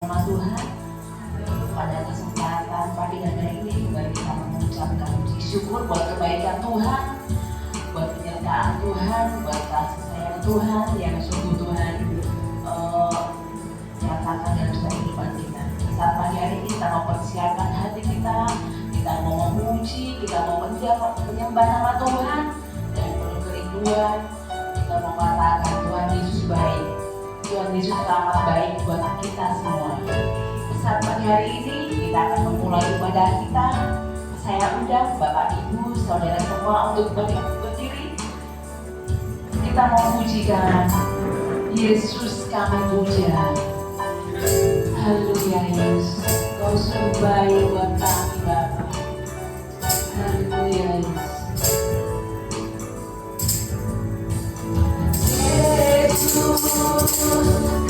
nama Tuhan. Pada kesempatan pagi dan hari ini mari kita mengucapkan puji syukur buat kebaikan Tuhan, buat penyertaan Tuhan, buat kasih sayang Tuhan yang sungguh Tuhan nyatakan dalam kehidupan kita. Saat pagi hari ini kita mau persiapkan hati kita mau memuji, kita mau menyembah nama Tuhan dan penuh kerinduan. Kita mau mengatakan Tuhan Yesus baik, Tuhan Yesus amat baik buat kita semua. Saat pagi hari ini kita akan memulai ibadah kita. Saya undang Bapak Ibu Saudara semua untuk berdiri. Kita mau pujikan Yesus, kami puja. Haleluya Yesus, Kau sungguh baik buat kami Bapa. Haleluya Yesus,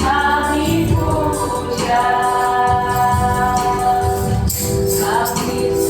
kami puja. Somebody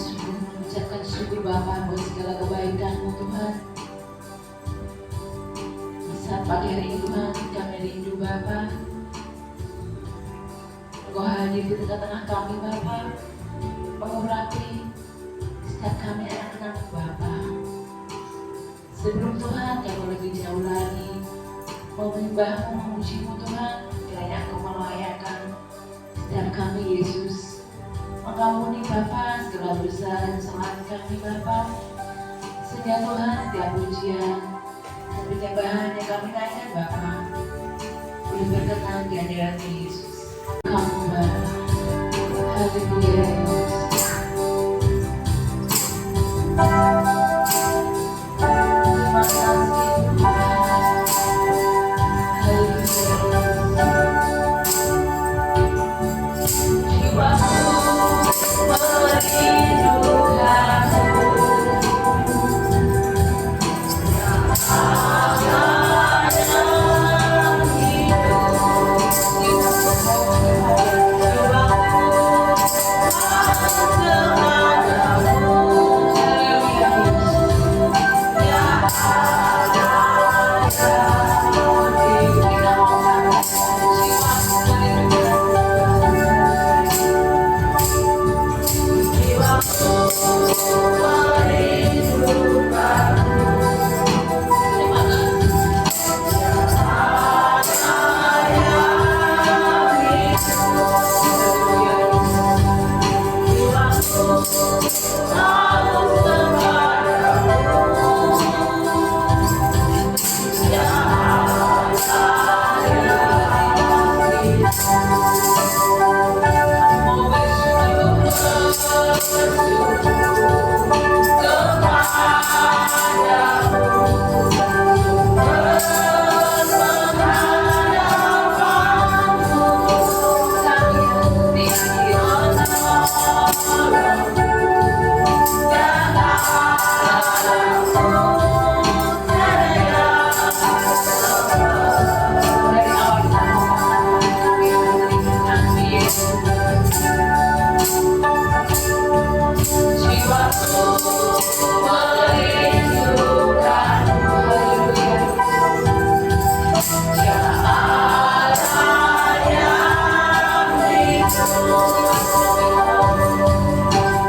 sungguh mengucapkan syukur Bapa buat segala kebaikan-Mu Tuhan. Di saat pagi hari ini Tuhan, kami rindu Bapa. Engkau hadir di tengah-tengah kami Bapa, mengurapi setiap kami anak-anak Bapa. Sebelum Tuhan kami lebih jauh lagi mau menyembah-Mu, memuji-Mu Tuhan, kiranya Engkau melayakkan setiap kami Yesus. Mengampuni Bapa segala dosa dan kesalahan kami Bapa. Sehingga Tuhan setiap pujian dan penyembahan yang kami naikkan Bapa boleh berkenan di hadirat Yesus. Kamu Bapa, haleluya Yesus. Terima kasih Tuhan, haleluya.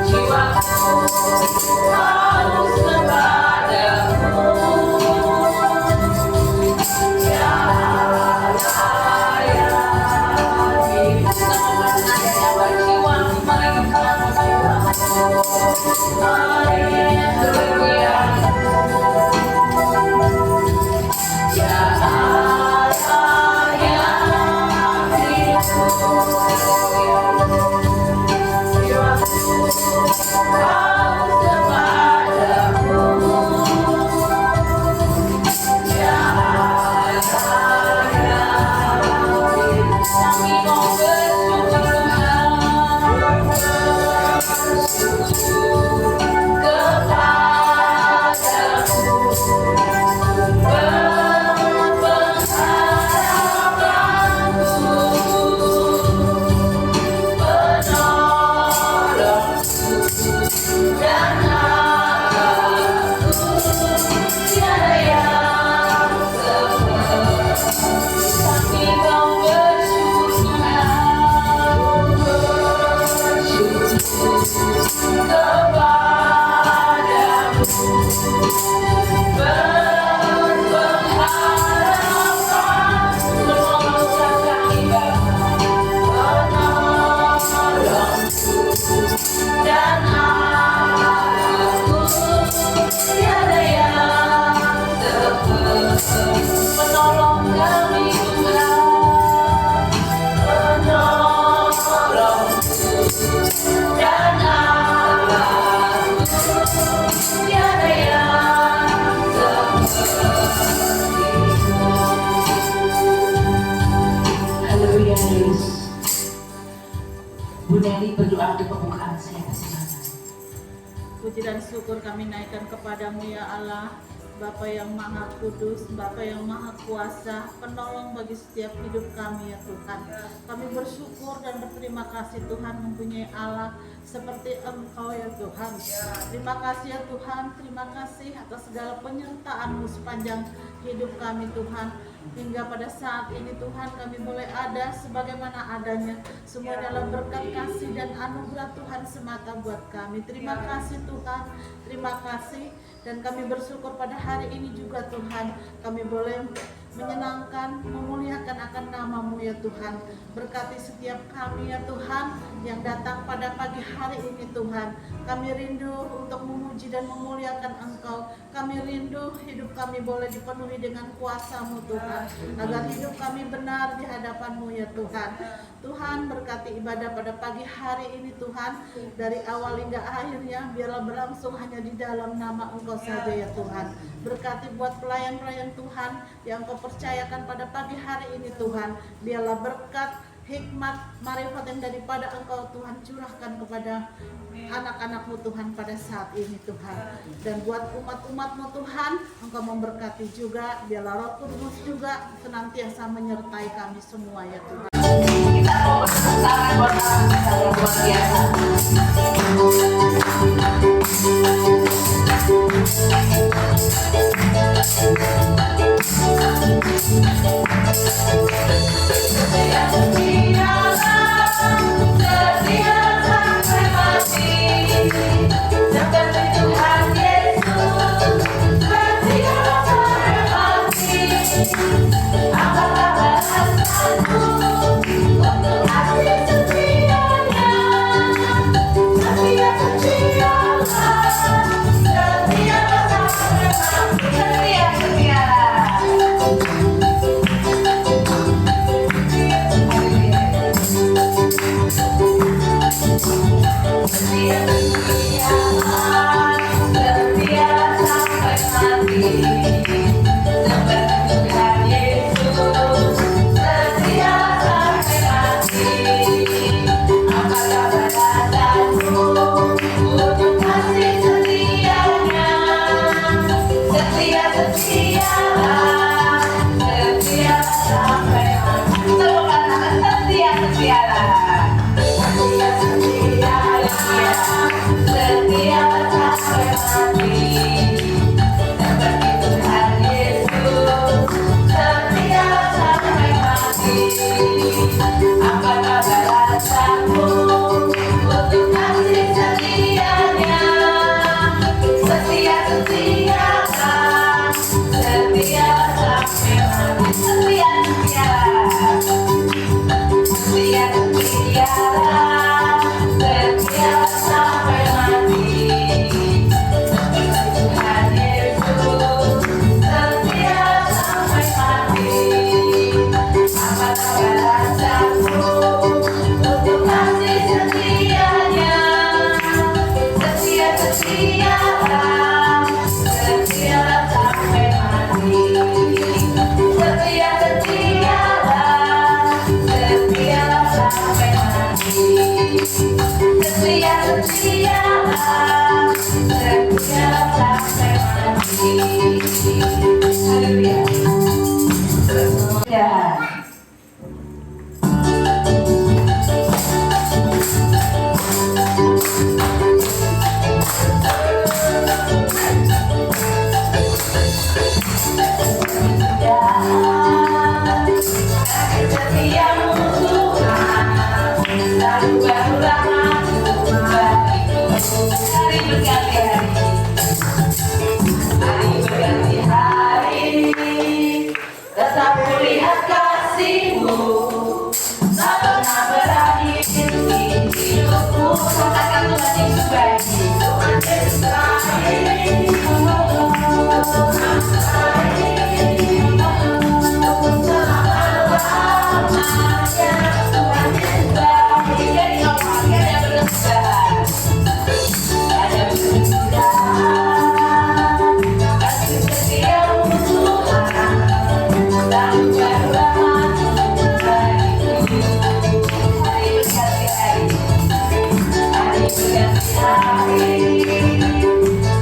Jiwaku Puji dan syukur kami naikkan kepadamu ya Allah, Bapa yang Maha Kudus, Bapa yang Maha Kuasa, penolong bagi setiap hidup kami ya Tuhan. Kami bersyukur dan berterima kasih Tuhan mempunyai Allah seperti Engkau ya Tuhan. Terima kasih ya Tuhan, terima kasih atas segala penyertaan-Mu sepanjang hidup kami Tuhan. Hingga pada saat ini Tuhan kami boleh ada sebagaimana adanya. Semua dalam berkat kasih dan anugerah Tuhan semata buat kami. Terima kasih Tuhan, terima kasih. Dan kami bersyukur pada hari ini juga Tuhan, kami boleh menyenangkan, memuliakan akan nama-Mu ya Tuhan. Berkati setiap kami ya Tuhan yang datang pada pagi hari ini Tuhan. Kami rindu untuk memuji dan memuliakan Engkau. Kami rindu hidup kami boleh dipenuhi dengan kuasa-Mu Tuhan, agar hidup kami benar di hadapan-Mu ya Tuhan. Tuhan berkati ibadah pada pagi hari ini Tuhan, dari awal hingga akhirnya biarlah berlangsung hanya di dalam nama Engkau saja ya Tuhan. Berkati buat pelayan-pelayan Tuhan yang Kau percayakan pada pagi hari ini Tuhan, biarlah berkat, hikmat, marifat yang daripada Engkau Tuhan curahkan kepada anak-anak-Mu Tuhan pada saat ini Tuhan. Dan buat umat-umat-Mu Tuhan, Engkau memberkati juga, biarlah Roh Kudus juga senantiasa menyertai kami semua ya Tuhan. Kita mau bertepuk tangan buat anak kita yang luar biasa.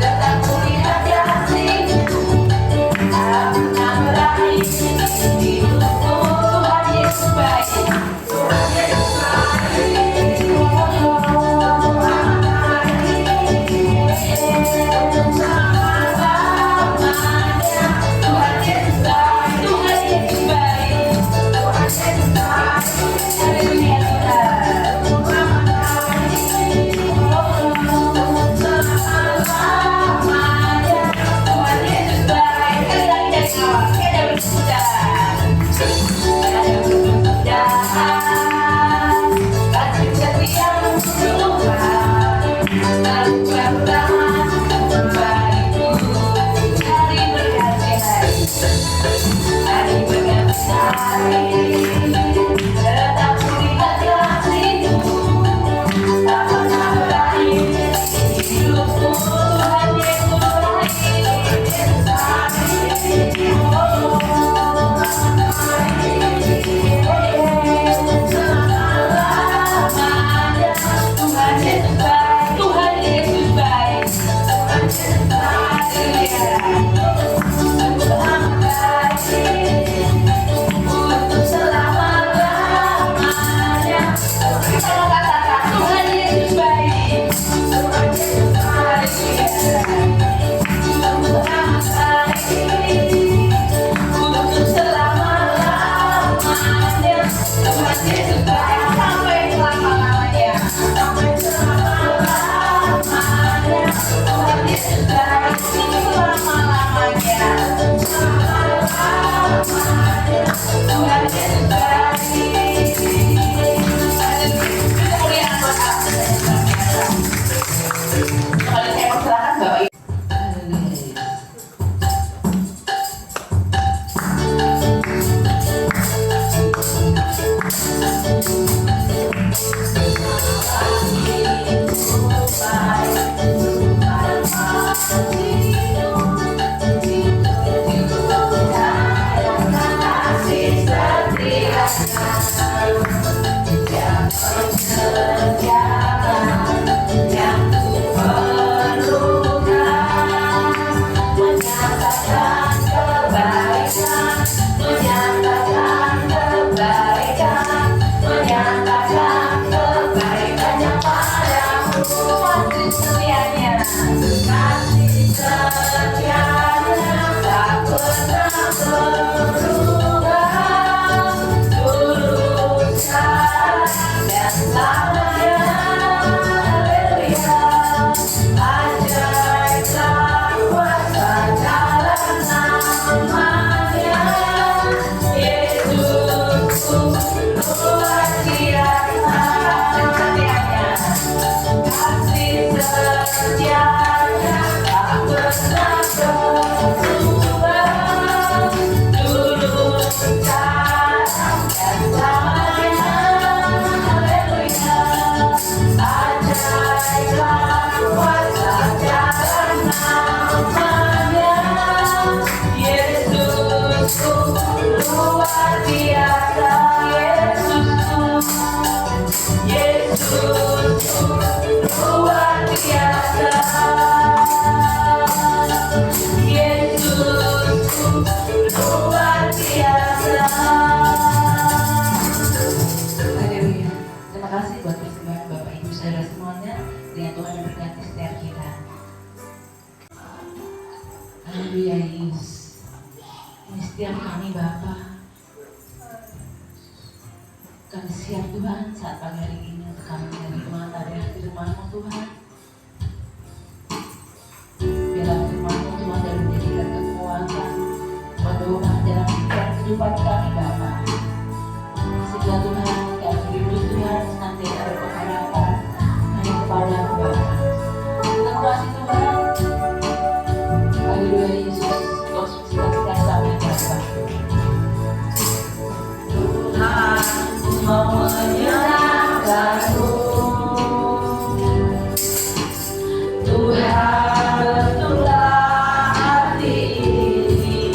Tetap Tetap kulihat kasih-Mu, tak pernah berakhir. Hidupku Tuhan Yesus selamanya. Tuhan Yesus baik, Tuhan Yesus baik, Tuhan Yesus baik. Untuk selama-lamanya. Kalau katakan Tuhan Yesus baik, Tuhan Yesus baik. Untuk selama-lamanya. Tuhan Yesus baik sampai selama-lamanya. Sampai selama-lamanya. Tuhan Yesus baik selama-lamanya. Tuhan Yesus baik. Kemuliaan buat aku. Kembali saya persilakan Bapak Ibu. Haleluya Yesus. Ini setiap kami Bapa, kami siap Tuhan saat pagi hari ini untuk kami menerima tabiat di rumah-Mu Tuhan. Biarlah firman-Mu Tuhan dan menjadikan kekuatan, pedoman dalam setiap kehidupan kami Bapa. Sehingga Tuhan kami hidup Tuhan senantiasa berpengharapan hanya kepada-Mu Bapa. Terima kasih Tuhan. Haleluya Yesus, Kau sudah kami Bapa. Tuhan, ku mau menyerahkan-Mu. Tuhan, betullah hati ini.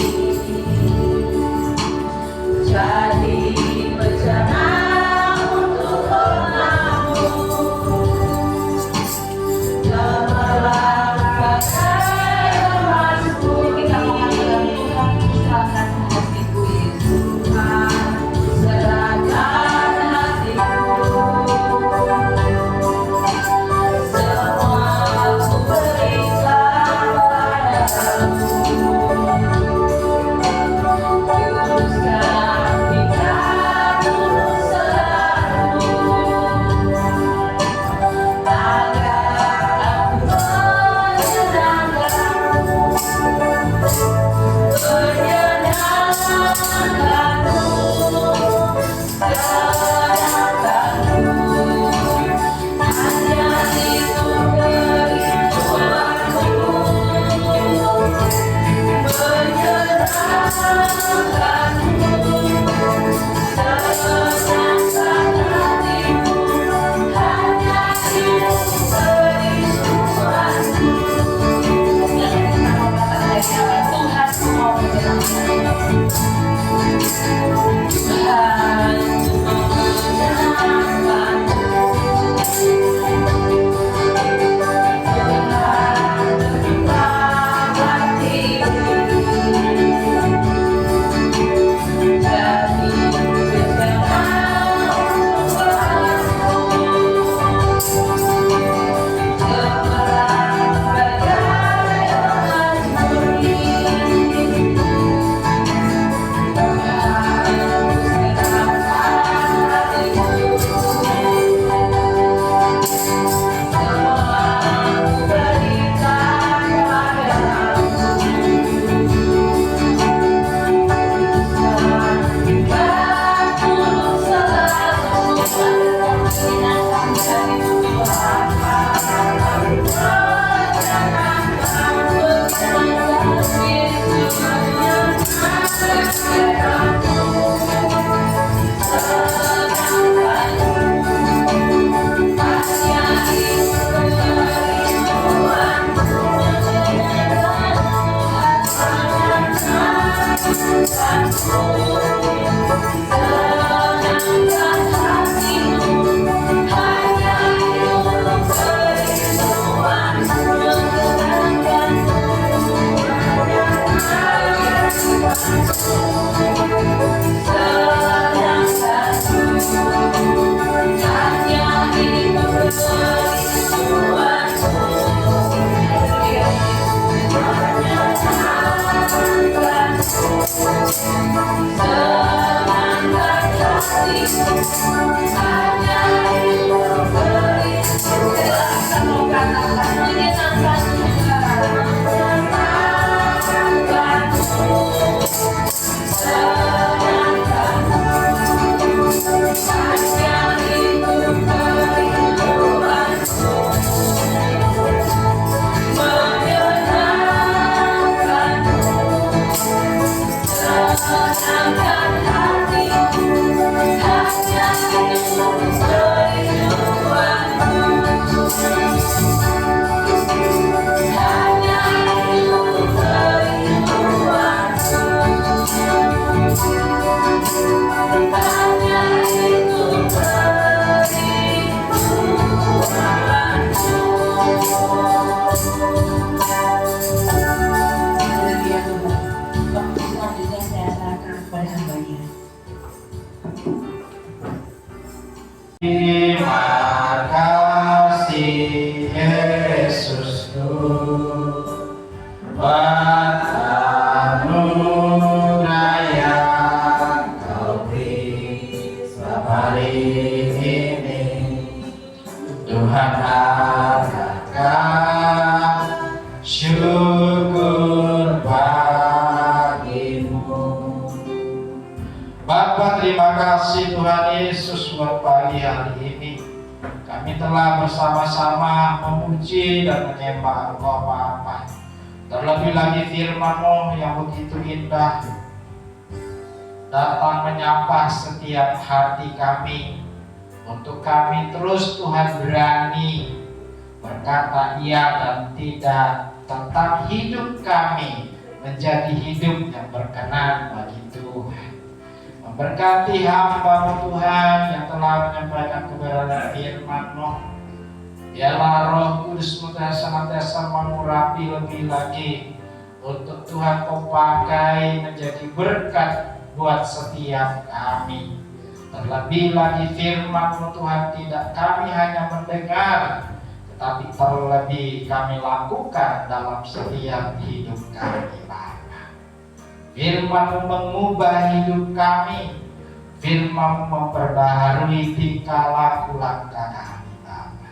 Terima kasih Yesusku buat anugerah yang Kau beri hari ini. Tuhan akan syukur bagimu. Bapa, terima kasih Tuhan Yesus buat pagi hari ini. Kami telah bersama-sama memuji dan menyembah Engkau Bapa. Terlebih lagi firman-Mu yang begitu indah datang menyapa setiap hati kami, untuk kami terus Tuhan berani berkata iya dan tidak tentang hidup kami menjadi hidup yang berkenan bagi Tuhan. Memberkati hamba-Mu Tuhan yang telah menyampaikan kebenaran firman-Mu. Biarlah Roh Kudus-Mu senantiasa mengurapi lebih lagi untuk Tuhan Kau pakai menjadi berkat buat setiap kami. Terlebih lagi firman-Mu Tuhan tidak kami hanya mendengar, tetapi terlebih kami lakukan dalam setiap hidup kami, Bapa. Firman-Mu mengubah hidup kami, firman-Mu memperbaharui tingkah laku langkah kami, Bapa.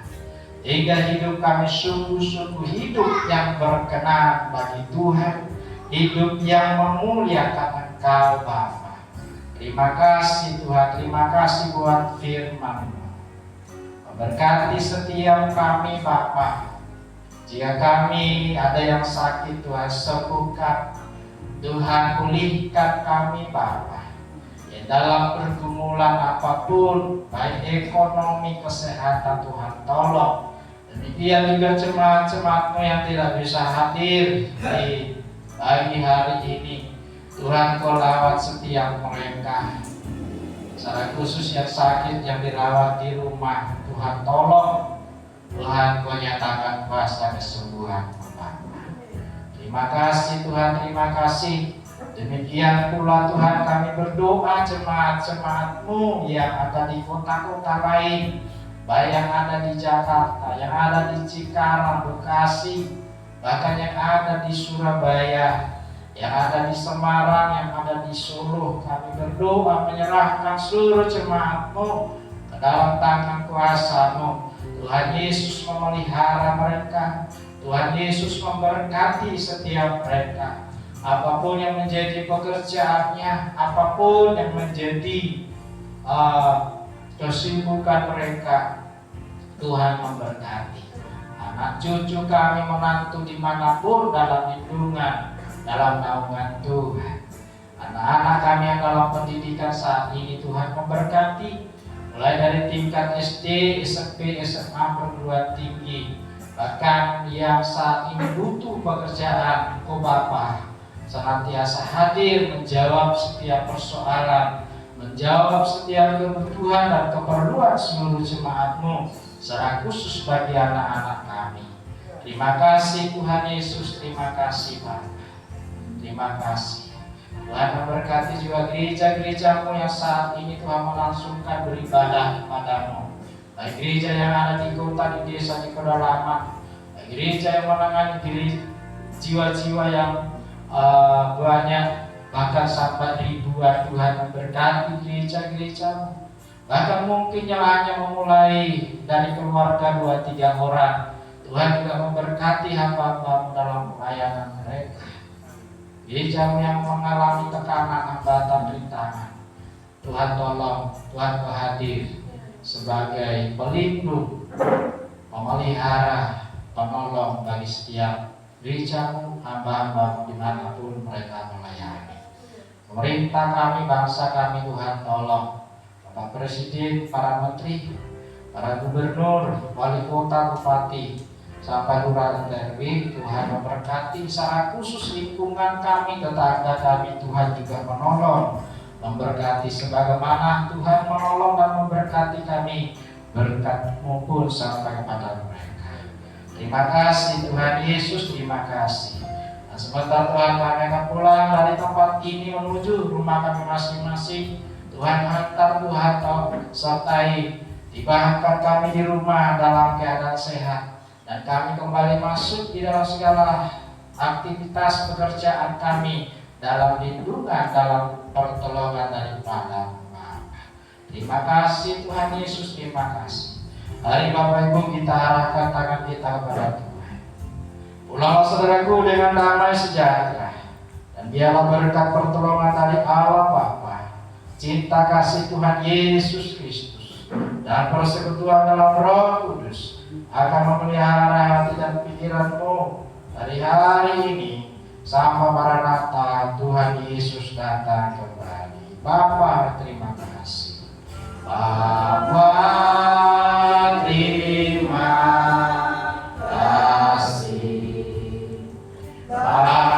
Hingga hidup kami sungguh-sungguh hidup yang berkenan bagi Tuhan, hidup yang memuliakan Engkau, Bapa. Terima kasih Tuhan, terima kasih buat firman-Mu. Memberkati setiap kami, Bapa. Jika kami ada yang sakit, Tuhan sembuhkan. Tuhan pulihkan kami, Bapa. Ya, dalam pergumulan apapun, baik ekonomi, kesehatan, Tuhan tolong. Demikian juga jemaat-jemaat-Mu yang tidak bisa hadir di pagi hari ini. Tuhan Kau lawat setiap mereka. Secara khusus yang sakit, yang dirawat di rumah, Tuhan tolong. Tuhan Kau nyatakan kuasa kesembuhan, Bapa. Terima kasih Tuhan, terima kasih. Demikian pula Tuhan kami berdoa jemaat-jemaat-Mu yang ada di kota-kota lain, baik yang ada di Jakarta, yang ada di Cikarang, Bekasi, bahkan yang ada di Surabaya, yang ada di Semarang, yang ada di Solo. Kami berdoa menyerahkan seluruh jemaat-Mu ke dalam tangan kuasa-Mu. Tuhan Yesus memelihara mereka. Tuhan Yesus memberkati setiap mereka. Apapun yang menjadi pekerjaannya, apapun yang menjadi kesibukan mereka, Tuhan memberkati. Anak cucu kami, menantu dimanapun dalam lindungan, dalam naungan Tuhan. Anak-anak kami yang dalam pendidikan saat ini, Tuhan memberkati. Mulai dari tingkat SD, SMP, SMA, perguruan tinggi, bahkan yang saat ini butuh pekerjaan, Kau Bapa senantiasa hadir menjawab setiap persoalan, menjawab setiap kebutuhan dan keperluan seluruh jemaat-Mu, secara khusus bagi anak-anak kami. Terima kasih Tuhan Yesus, terima kasih Bapa, terima kasih. Tuhan memberkati juga gereja-gereja-Mu yang saat ini Tuhan melangsungkan beribadah kepada-Mu. Baik gereja yang ada di kota, di desa, di pedalaman, baik gereja yang menangani jiwa-jiwa yang banyak, bahkan sampai ribuan. Tuhan memberkati gereja-gereja-Mu. Bahkan mungkin yang hanya memulai dari keluarga 2-3 orang, Tuhan juga memberkati hamba-hamba dalam pelayanan mereka. Gereja yang mengalami tekanan, hambatan, rintangan, Tuhan tolong, Tuhan Kau hadir sebagai pelindung, pemelihara, penolong bagi setiap gereja-Mu, hamba-hamba-Mu dimanapun mereka melayani. Pemerintah kami, bangsa kami, Tuhan tolong, Bapak Presiden, para menteri, para gubernur, wali kota, bupati, sampai lurah RW, Tuhan memberkati secara khusus lingkungan kami, tetangga kami, Tuhan juga menolong, memberkati sebagaimana Tuhan menolong dan memberkati kami, berkat-Mu pun sampai kepada mereka. Terima kasih Tuhan Yesus, terima kasih. Nah, sebentar Tuhan kami akan pulang dari tempat ini menuju rumah kami masing-masing. Tuhan hantar, Tuhan Kau sertai, dibahkan kami di rumah dalam keadaan sehat, dan kami kembali masuk di dalam segala aktivitas pekerjaan kami dalam lindungan, dalam pertolongan daripada Bapa. Terima kasih Tuhan Yesus, terima kasih. Hari Bapak Ibu kita arahkan tangan kita kepada Tuhan. Pulanglah saudaraku dengan damai sejahtera, dan biarlah berkat pertolongan dari Allah Bapa, cinta kasih Tuhan Yesus Kristus, dan persekutuan dalam Roh Kudus akan memelihara hati dan pikiranmu dari hari ini sampai Maranatha Tuhan Yesus datang kembali. Bapa terima kasih. Bapa terima kasih. Bapa